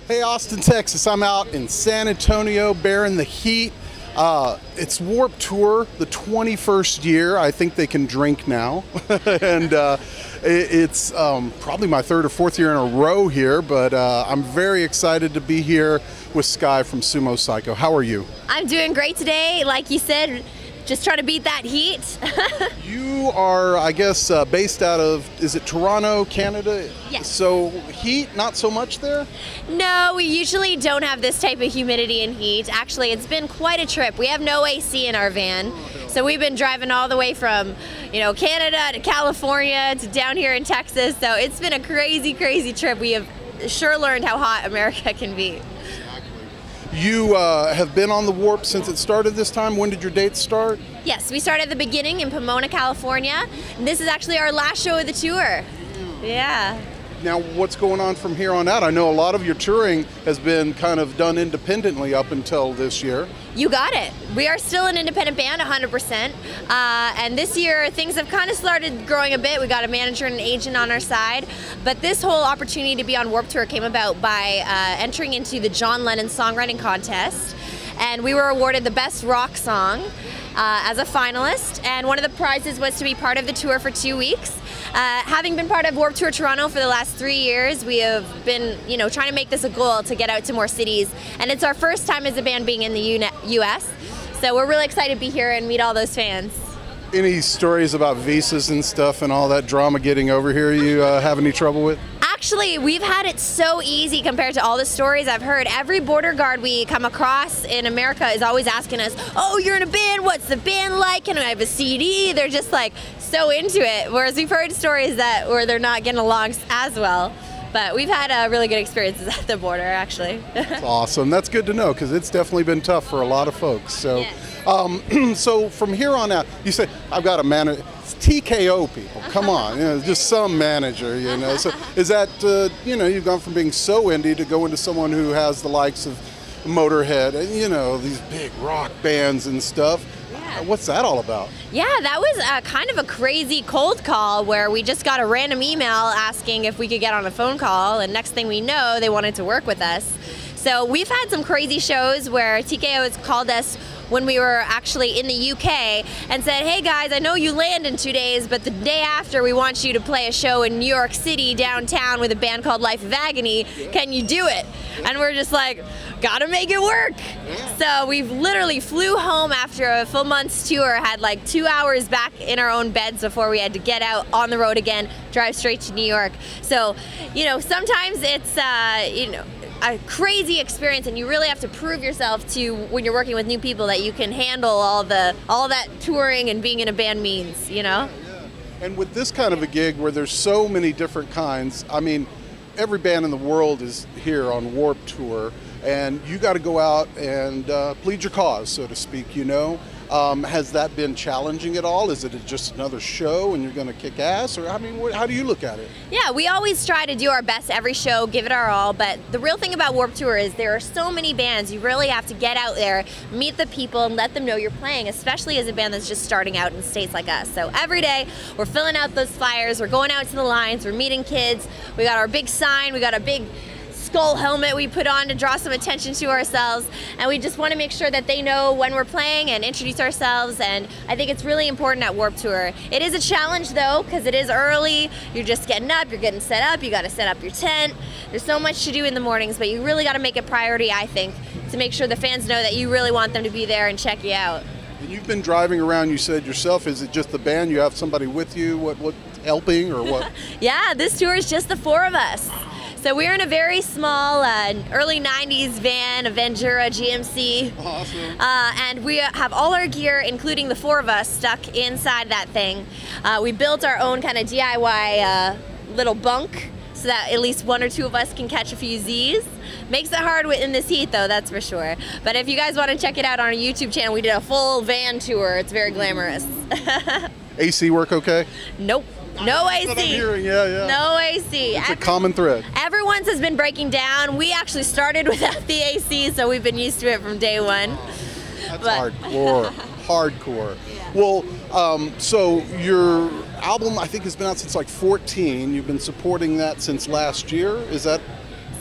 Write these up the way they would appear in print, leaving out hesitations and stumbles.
Hey, Austin, Texas. I'm out in San Antonio bearing the heat. It's Warped Tour, the 21st year. I think they can drink now. And it's probably my third or fourth year in a row here, but I'm very excited to be here with Sky from SUMO CYCO. How are you? I'm doing great today. Like you said, just trying to beat that heat. You are, I guess, based out of, is it Toronto, Canada? Yes. So heat, not so much there? No, we usually don't have this type of humidity and heat. Actually, it's been quite a trip. We have no AC in our van. So we've been driving all the way from, Canada to California to down here in Texas. So it's been a crazy, crazy trip. We have sure learned how hot America can be. You have been on the Warp since it started this time. When did your dates start? Yes, we started at the beginning in Pomona, California. And this is actually our last show of the tour. Yeah. Now, what's going on from here on out? I know a lot of your touring has been kind of done independently up until this year. You got it. We are still an independent band, 100%. And this year, things have kind of started growing a bit. We got a manager and an agent on our side. But this whole opportunity to be on Warped Tour came about by entering into the John Lennon Songwriting Contest. And we were awarded the Best Rock Song as a finalist. And one of the prizes was to be part of the tour for 2 weeks. Having been part of Warped Tour Toronto for the last 3 years, we have been, trying to make this a goal to get out to more cities. And it's our first time as a band being in the U.S. So we're really excited to be here and meet all those fans. Any stories about visas and stuff and all that drama getting over here you have any trouble with? Actually, we've had it so easy compared to all the stories I've heard. Every border guard we come across in America is always asking us, oh, you're in a band, what's the band like? Can I have a CD? They're just like so into it. Whereas we've heard stories where they're not getting along as well. But we've had really good experiences at the border, actually. That's awesome. That's good to know because it's definitely been tough for a lot of folks. So, yes. So from here on out, you say, I've got a manager. It's TKO people. Come on, just some manager, So is that, you've gone from being so indie to go into someone who has the likes of Motorhead and, these big rock bands and stuff. What's that all about? Yeah, that was kind of a crazy cold call where we just got a random email asking if we could get on a phone call, and next thing we know, they wanted to work with us. So we've had some crazy shows where TKO has called us when we were actually in the UK and said, hey guys, I know you land in 2 days, but the day after we want you to play a show in New York City downtown with a band called Life of Agony. Can you do it? And we're just like, gotta make it work. So we've literally flew home after a full month's tour, had like 2 hours back in our own beds before we had to get out on the road again, drive straight to New York. So, sometimes it's, a crazy experience, and you really have to prove yourself to when you're working with new people that you can handle all that touring and being in a band means, Yeah. And with this kind of a gig where there's so many different kinds, I mean, every band in the world is here on Warped Tour, and you got to go out and plead your cause, so to speak, Has that been challenging at all? Is it just another show and you're going to kick ass? Or, how do you look at it? Yeah, we always try to do our best every show, give it our all, but the real thing about Warped Tour is there are so many bands. You really have to get out there, meet the people, and let them know you're playing, especially as a band that's just starting out in states like us. So every day, we're filling out those flyers, we're going out to the lines, we're meeting kids, we got our big sign, we got a big skull helmet we put on to draw some attention to ourselves, and we just want to make sure that they know when we're playing and introduce ourselves. And I think it's really important at Warped Tour. It is a challenge though, because it is early, you're just getting up, you're getting set up, you got to set up your tent, there's so much to do in the mornings, but you really got to make it priority, I think, to make sure the fans know that you really want them to be there and check you out. And you've been driving around, you said yourself, is it just the band, you have somebody with you, what helping or what? Yeah, this tour is just the 4 of us. So we're in a very small, early 90s van, a Ventura GMC. Awesome. And we have all our gear, including the 4 of us, stuck inside that thing. We built our own kind of DIY little bunk so that at least 1 or 2 of us can catch a few Z's. Makes it hard in this heat though, that's for sure. But if you guys want to check it out on our YouTube channel, we did a full van tour. It's very glamorous. AC work okay? Nope. No AC. That's what I'm hearing. Yeah. No AC. It's a common thread. Everyone's has been breaking down. We actually started without the AC, so we've been used to it from day one. That's hardcore. Hardcore. Yeah. Well, so your album, I think, has been out since like 14. You've been supporting that since last year. Is that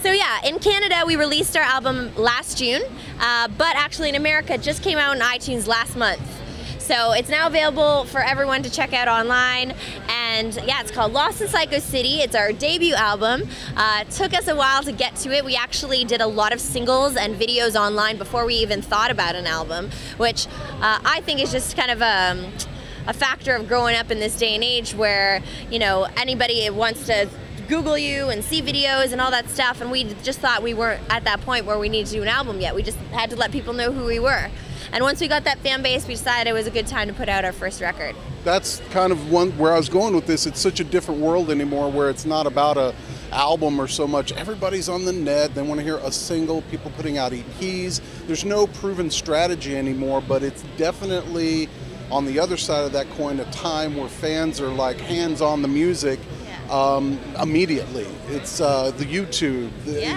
So yeah, in Canada we released our album last June, but actually in America it just came out on iTunes last month. So it's now available for everyone to check out online, and yeah, it's called Lost in Psycho City. It's our debut album. It took us a while to get to it. We actually did a lot of singles and videos online before we even thought about an album, which I think is just kind of a factor of growing up in this day and age where, you know, anybody wants to Google you and see videos and all that stuff, and we just thought we weren't at that point where we needed to do an album yet. We just had to let people know who we were. And once we got that fan base, we decided it was a good time to put out our first record. That's kind of where I was going with this. It's such a different world anymore where it's not about a album or so much. Everybody's on the net. They want to hear a single, people putting out EPs. There's no proven strategy anymore, but it's definitely on the other side of that coin a time where fans are like hands on the music. Immediately. It's the YouTube,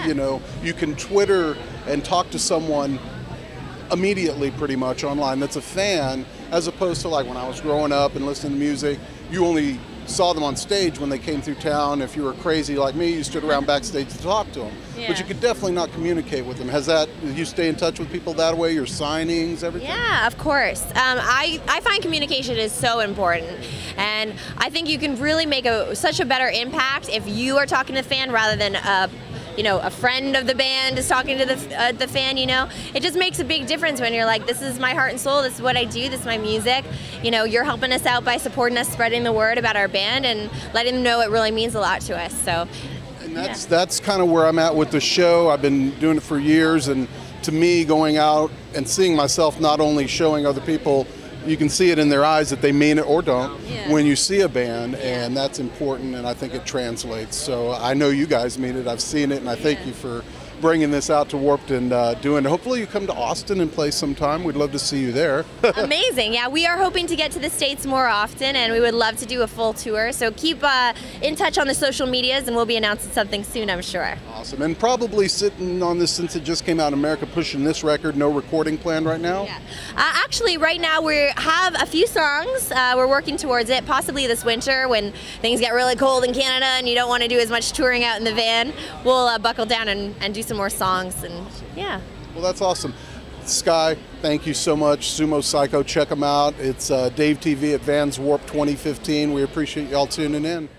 you know, you can Twitter and talk to someone immediately pretty much online that's a fan, as opposed to like when I was growing up and listening to music, you only saw them on stage when they came through town. If you were crazy like me, you stood around backstage to talk to them. Yeah. But you could definitely not communicate with them. You stay in touch with people that way, your signings, everything? Yeah, of course. I find communication is so important. And I think you can really make such a better impact if you are talking to the fan rather than you know, a friend of the band is talking to the fan, you know. It just makes a big difference when you're like, this is my heart and soul, this is what I do, this is my music. You know, you're helping us out by supporting us, spreading the word about our band and letting them know it really means a lot to us, so. And that's kind of where I'm at with the show. I've been doing it for years, and to me, going out and seeing myself not only showing other people, you can see it in their eyes that they mean it or don't when you see a band, and that's important, and I think it translates. So I know you guys mean it, I've seen it, and I thank you for bringing this out to Warped and doing it. Hopefully you come to Austin and play sometime. We'd love to see you there. Amazing. Yeah, we are hoping to get to the States more often, and we would love to do a full tour. So keep in touch on the social medias, and we'll be announcing something soon, I'm sure. Awesome. And probably sitting on this since it just came out in America, pushing this record, no recording plan right now? Yeah. Actually, right now we have a few songs. We're working towards it, possibly this winter when things get really cold in Canada and you don't want to do as much touring out in the van. We'll buckle down and do some more songs, and yeah. Well, that's awesome. Sky, thank you so much. SUMO CYCO, check them out. It's DaveTV at Vans Warp 2015. We appreciate y'all tuning in.